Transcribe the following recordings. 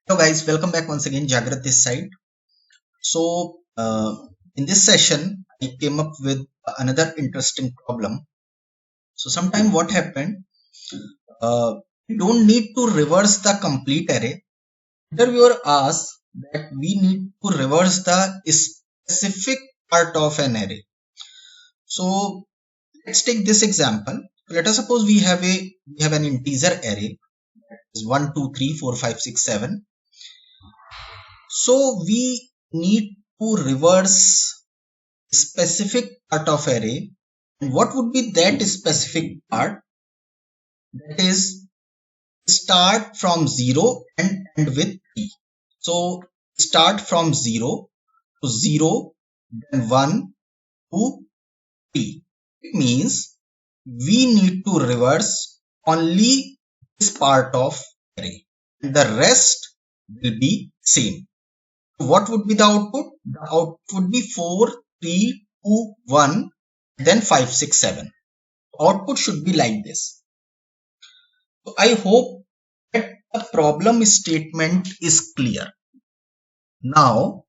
Hello guys, welcome back once again. Jagrat this side. In this session, I came up with another interesting problem. So sometime what happened, we don't need to reverse the complete array. Interviewer asks that we need to reverse the specific part of an array. So let's take this example. Let us suppose we have an integer array is 1, 2, 3, 4, 5, 6, 7. So we need to reverse specific part of array. And what would be that specific part? That is start from 0 and end with 3. So start from 0 to 0, then 1 to 3. It means we need to reverse only this part of array. And the rest will be same. What would be the output? The output would be 4, 3, 2, 1, then 5, 6, 7. Output should be like this. So I hope that the problem statement is clear. Now,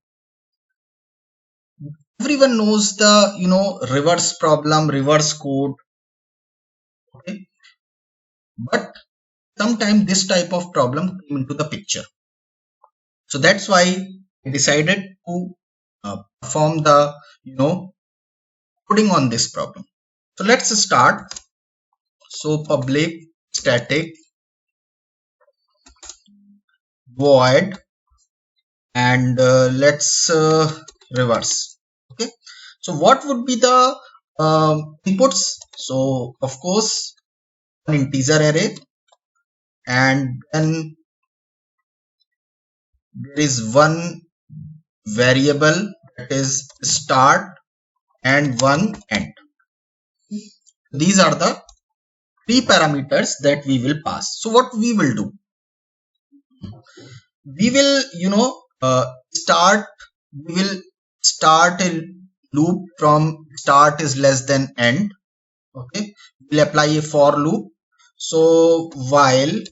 everyone knows the reverse problem, reverse code. Okay, but sometimes this type of problem came into the picture. So that's why I decided to perform the coding on this problem. So let's start. So public static void and let's reverse. Okay, so what would be the inputs? So of course an integer array, and then there is one variable that is start and one end. These are the three parameters that we will pass. So what we will do, we will start a loop from start is less than end. Okay, we'll apply a for loop. So while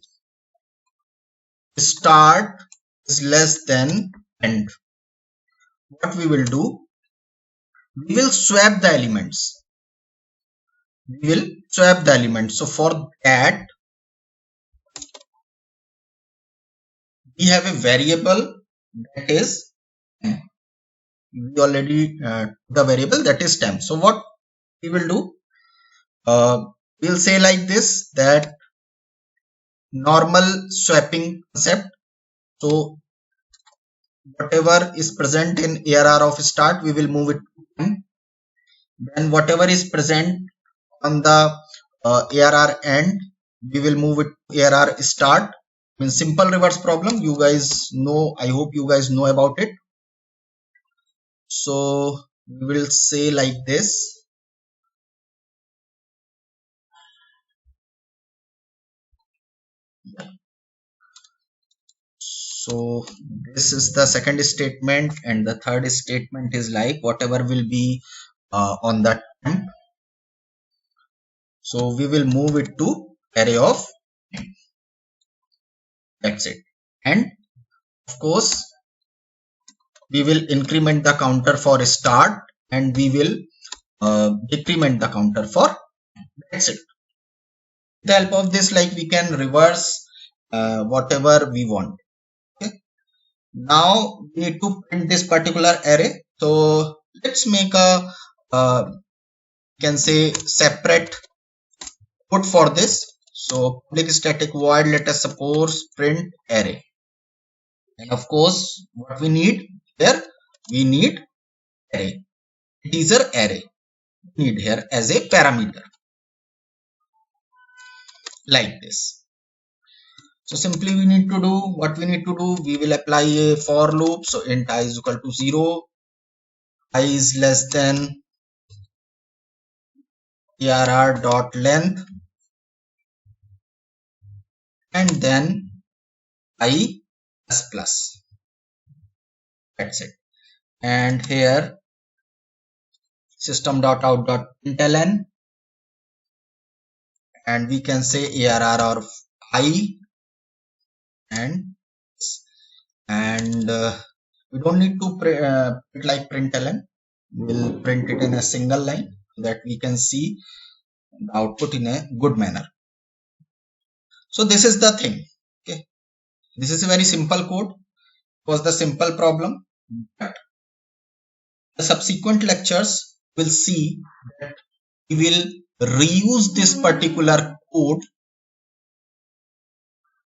start is less than end, what we will do, we will swap the elements. So for that, we have a variable that is temp. We already the variable that is temp. So what we will do, we'll say like this, that normal swapping concept. So whatever is present in ARR of start, we will move it to temp. Then whatever is present on the ARR end, we will move it to ARR start. In simple reverse problem, you guys know, I hope you guys know about it. So we will say like this. So this is the second statement, and the third statement is like whatever will be on the temp. So we will move it to array of temp. That's it. And of course, we will increment the counter for start, and we will decrement the counter for temp. That's it. With the help of this, like, we can reverse whatever we want. Okay. Now we need to print this particular array. So let's make a can say separate code for this. So public static void, let us suppose print array, and of course what we need here, we need array, integer array, we need here as a parameter like this. So simply we need to do what we need to do, we will apply a for loop. So int I is equal to 0, I is less than arr dot length, and then I plus. That's it. And here system.out.println, and we can say arr of I and and we don't need to print like println. We'll print it in a single line so that we can see the output in a good manner. So this is the thing. Okay, this is a very simple code. It was the simple problem, but the subsequent lectures will see that we will reuse this particular code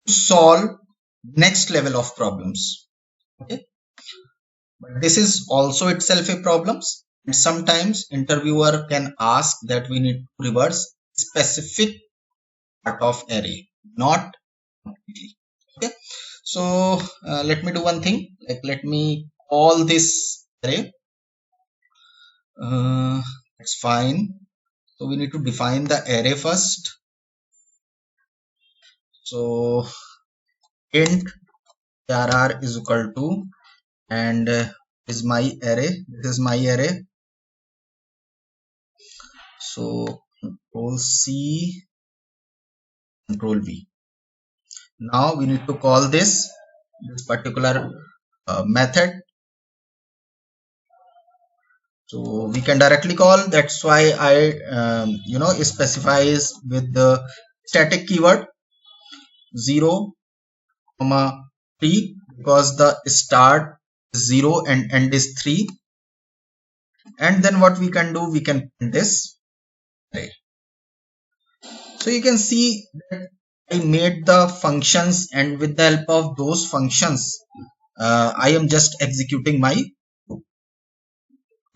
to solve next level of problems. Okay, but this is also itself a problems, and sometimes interviewer can ask that we need to reverse specific part of array, not completely. Okay, so let me do one thing, like let me call this array. It's fine. So we need to define the array first. So int rr is equal to, and is my array. This is my array. So control C, control V. Now we need to call this particular method. So we can directly call. That's why I specifies with the static keyword 0, 3, because the start is 0 and end is 3. And then what we can do, we can print this array. So you can see that I made the functions, and with the help of those functions I am just executing my code.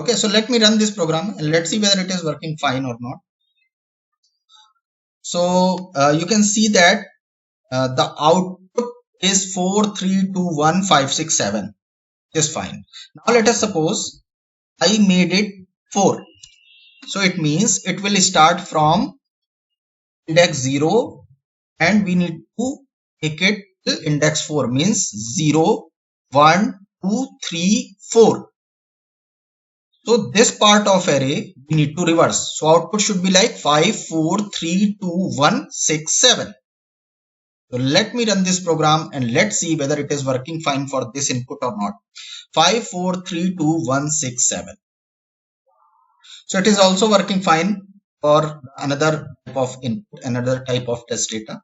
Okay, so let me run this program and let's see whether it is working fine or not. So you can see that the output is 4321567. Is fine. Now let us suppose I made it 4. So it means it will start from index 0 and we need to make it till index 4, means 0, 1, 2, 3, 4. So this part of array we need to reverse. So output should be like 5, 4, 3, 2, 1, 6, 7. So let me run this program and let's see whether it is working fine for this input or not. 5, 4, 3, 2, 1, 6, 7. So it is also working fine for another type of input, another type of test data.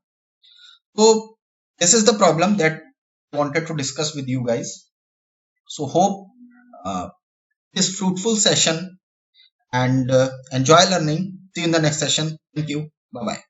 So this is the problem that I wanted to discuss with you guys. So hope this fruitful session, and enjoy learning. See you in the next session. Thank you. Bye bye.